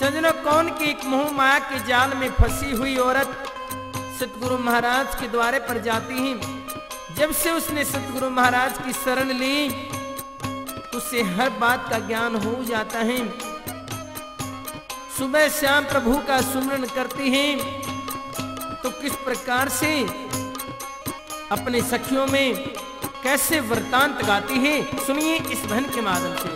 सजनों, कौन की एक मोह माया के जाल में फंसी हुई औरत सतगुरु महाराज के द्वारे पर जाती है। जब से उसने सतगुरु महाराज की शरण ली, उसे हर बात का ज्ञान हो जाता है। सुबह शाम प्रभु का सुमरन करती है, तो किस प्रकार से अपने सखियों में कैसे वृतांत गाती है, सुनिए इस भजन के माध्यम से।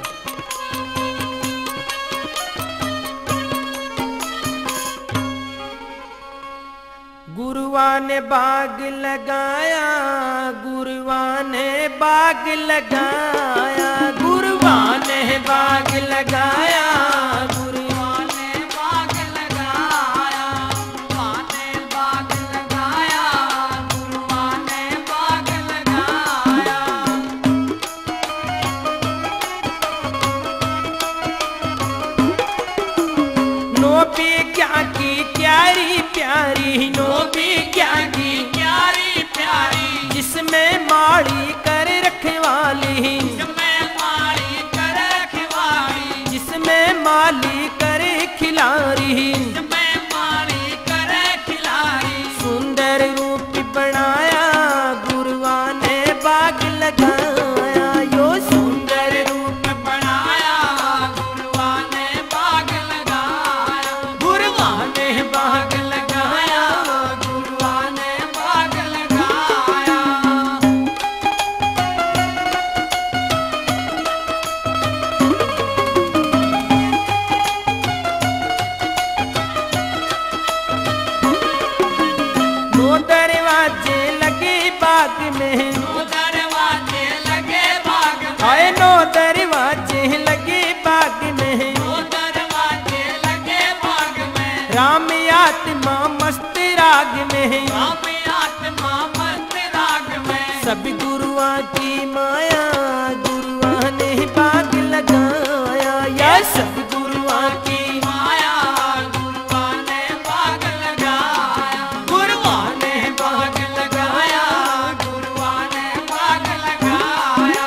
गुरुआ ने बाग लगाया, गुरुआ ने बाग लगाया, गुरुआ ने बाग लगाया, गुरुआ ने बाग लगाया, गुरुआ ने बाग लगाया, गुरुआ ने बाग लगाया। नोबी क्या की प्यारी प्यारी, नोबी क्या की प्यारी प्यारी, जिसमें माड़ी कर रखवाली, जिसमें माड़ी कर रखवाली, जिसमें माली कर खिलारी, जिसमें माली कर खिलारी। सुंदर रूप बनाया, गुरुआ ने बाग लगाया, यो सुंदर रूप बनाया, गुरुआ ने बाग लगाया, गुरुआ ने बाग लगाया, गुरुआ ने बाग लगाया। दो दरवाजे लगे बाग में, दो दरवाजे लगे बाग में, हाय नो दरवाजे लगे बाग में, दो दरवाजे लगे बाग में। राम आत्मा मस्त राग में, राम आत्मा मस्त राग में। सब गुरुआ की माया, गुरुआ ने बाग लगाया, या सब गुरुआ की माया, गुरुआ ने बाग लगाया, गुरुआ ने बाग लगाया, गुरुआ ने बाग लगाया।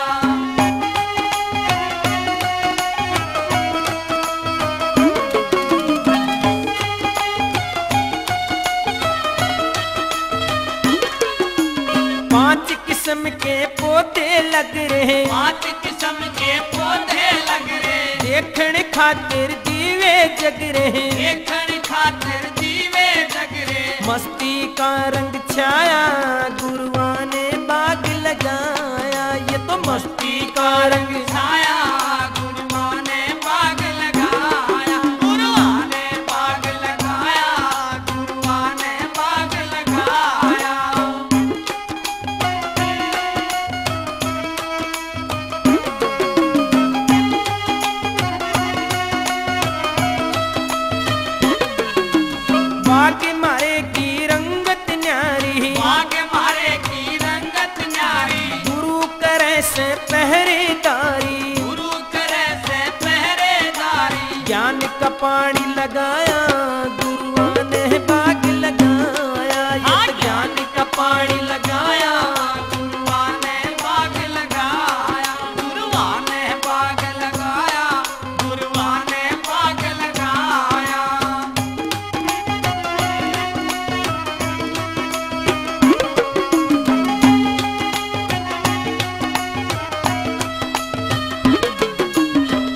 पांच किस्म के पौधे लग रहे, पांच किस्म के पौधे लग रहे, देखने खातिर दीवे जग रहे, देखने खातिर दीवे जग रहे। मस्ती का रंग छाया, गुरुआ ने बाग लगाया, ये तो मस्ती का रंग छाया, गुरुआ ने बाग लगाया, गुरुआ ने बाग लगाया, गुरुआ ने बाग लगाया। बाग मारे की रंगत न्यारी, बाग मारे की रंगत न्यारी, गुरु करे से पहरेदारी, गुरु करे से पहरेदारी। ज्ञान का पानी लगाया, गुरुआ ने बाग लगाया, ये तो ज्ञान का पानी लगाया, गुरुआ ने बाग लगाया, गुरुआ ने बाग लगाया, गुरुआ ने बाग लगाया।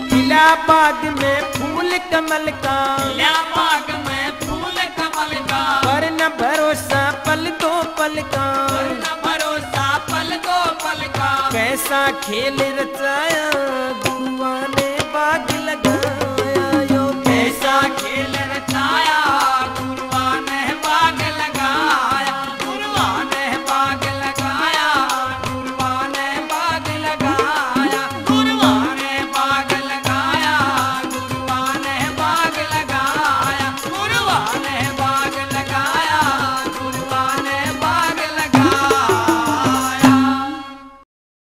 खिला बाग में फूल कमल का, खिला बाग में फूल कमल का, पर न भरोसा पल दो पल का, पर न भरोसा पल दो पल का। कैसा खेल रचाया,